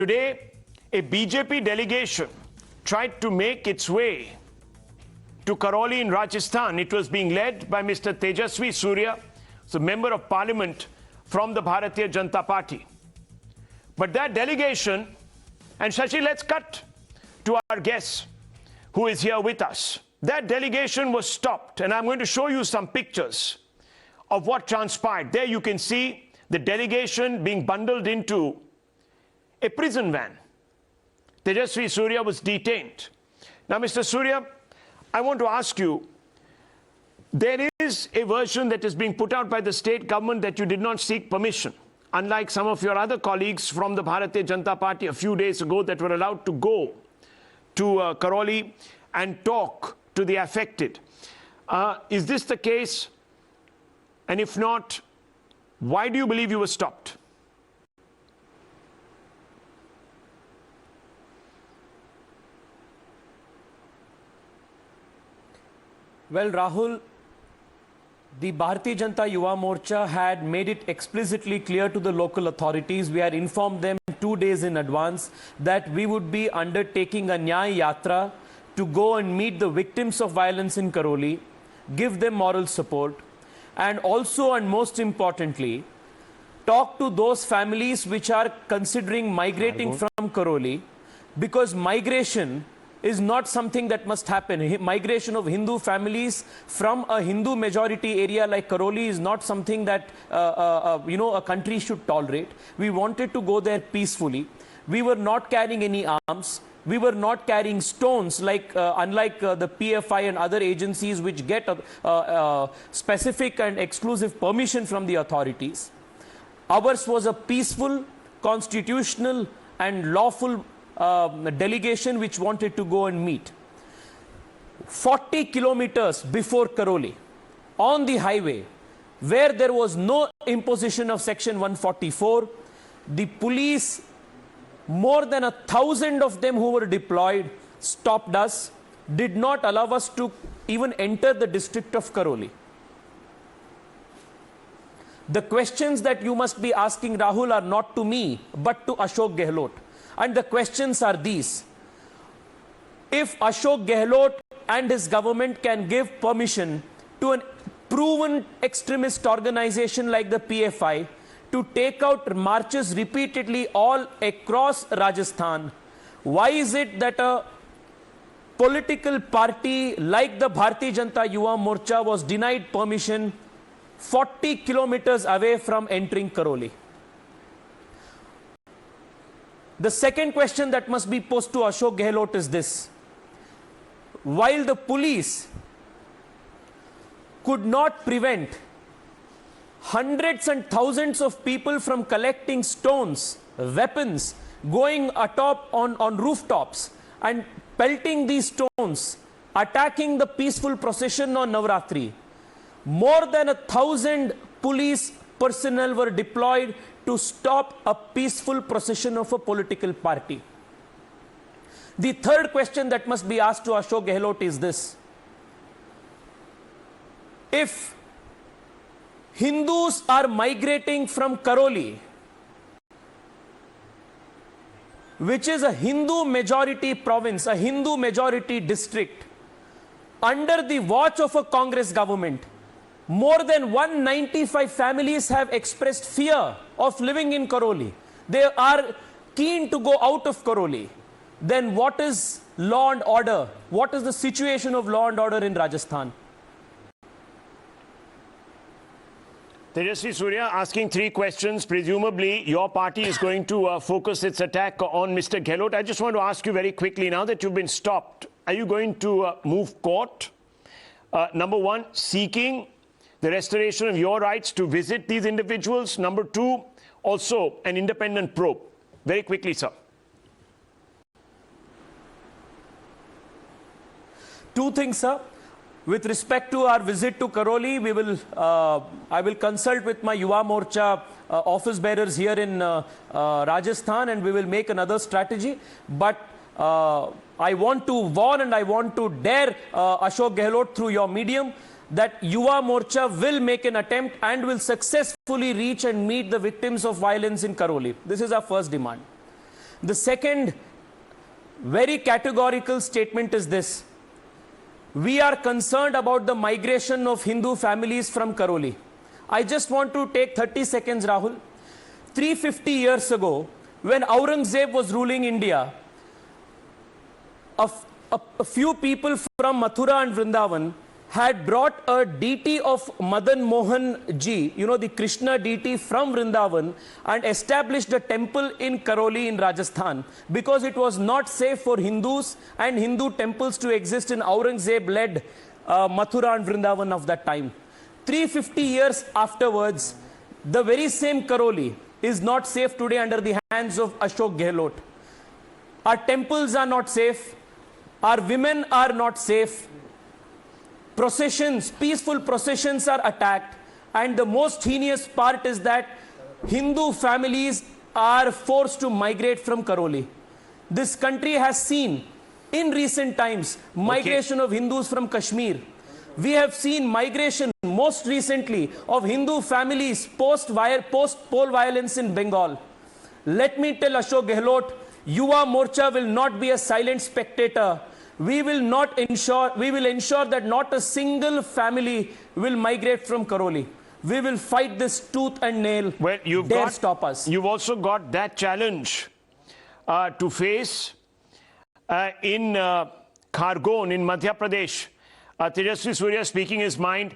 Today, a BJP delegation tried to make its way to Karauli in Rajasthan. It was being led by Mr. Tejasvi Surya, the member of parliament from the Bharatiya Janata Party. But that delegation, and Shashi, let's cut to our guest who is here with us. That delegation was stopped, and I'm going to show you some pictures of what transpired. There you can see the delegation being bundled into a prison van. Tejasvi Surya was detained. Now, Mr. Surya, I want to ask you, there is a version that is being put out by the state government that you did not seek permission, unlike some of your other colleagues from the Bharatiya Janata Party a few days ago that were allowed to go to Karauli and talk to the affected. Is this the case? And if not, why do you believe you were stopped? Well, Rahul, the Bharatiya Janata Yuva Morcha had made it explicitly clear to the local authorities. We had informed them 2 days in advance that we would be undertaking a Nyaya Yatra to go and meet the victims of violence in Karauli, give them moral support, and also, and most importantly, talk to those families which are considering migrating from Karauli, because migration is not something that must happen. Migration of Hindu families from a Hindu majority area like Karauli is not something that a country should tolerate. We wanted to go there peacefully. We were not carrying any arms. We were not carrying stones like unlike the PFI and other agencies which get specific and exclusive permission from the authorities. Ours was a peaceful, constitutional and lawful delegation which wanted to go and meet. 40 kilometers before Karauli, on the highway, where there was no imposition of section 144, the police, more than 1,000 of them who were deployed, stopped us, did not allow us to even enter the district of Karauli. The questions that you must be asking, Rahul, are not to me, but to Ashok Gehlot. And the questions are these. If Ashok Gehlot and his government can give permission to a proven extremist organization like the PFI to take out marches repeatedly all across Rajasthan, why is it that a political party like the Bharatiya Janata Yuva Morcha was denied permission 40 kilometers away from entering Karauli? The second question that must be posed to Ashok Gehlot is this. While the police could not prevent hundreds and thousands of people from collecting stones, weapons, going atop on rooftops and pelting these stones, attacking the peaceful procession on Navratri, more than 1,000 police personnel were deployed to stop a peaceful procession of a political party. The third question that must be asked to Ashok Gehlot is this. If Hindus are migrating from Karauli, which is a Hindu majority province, a Hindu majority district, under the watch of a Congress government, more than 195 families have expressed fear of living in Karauli. They are keen to go out of Karauli. Then what is law and order? What is the situation of law and order in Rajasthan? Tejasvi Surya asking 3 questions. Presumably, your party is going to focus its attack on Mr. Gehlot. I just want to ask you very quickly, now that you've been stopped, are you going to move court? Number 1, seeking the restoration of your rights to visit these individuals. Number 2, also an independent probe. Very quickly, sir. 2 things, sir. With respect to our visit to Karauli, I will consult with my Yuva Morcha office bearers here in Rajasthan, and we will make another strategy. But I want to warn and I want to dare Ashok Gehlot through your medium that Yuva Morcha will make an attempt and will successfully reach and meet the victims of violence in Karauli. This is our first demand. The second very categorical statement is this: we are concerned about the migration of Hindu families from Karauli. I just want to take 30 seconds, Rahul. 350 years ago, when Aurangzeb was ruling India, a few people from Mathura and Vrindavan had brought a deity of Madan Mohan Ji, you know, the Krishna deity from Vrindavan, and established a temple in Karauli in Rajasthan, because it was not safe for Hindus and Hindu temples to exist in Aurangzeb-led Mathura and Vrindavan of that time. 350 years afterwards, the very same Karauli is not safe today under the hands of Ashok Gehlot. Our temples are not safe. Our women are not safe. Processions, peaceful processions are attacked. And the most heinous part is that Hindu families are forced to migrate from Karauli. This country has seen in recent times migration of Hindus from Kashmir. We have seen migration most recently of Hindu families post-poll violence in Bengal. Let me tell Ashok Gehlot, Yuva Morcha will not be a silent spectator. We will ensure that not a single family will migrate from Karauli. We will fight this tooth and nail. Well, stop us. You've also got that challenge to face in Khargon in Madhya Pradesh. Tejasvi Surya speaking his mind.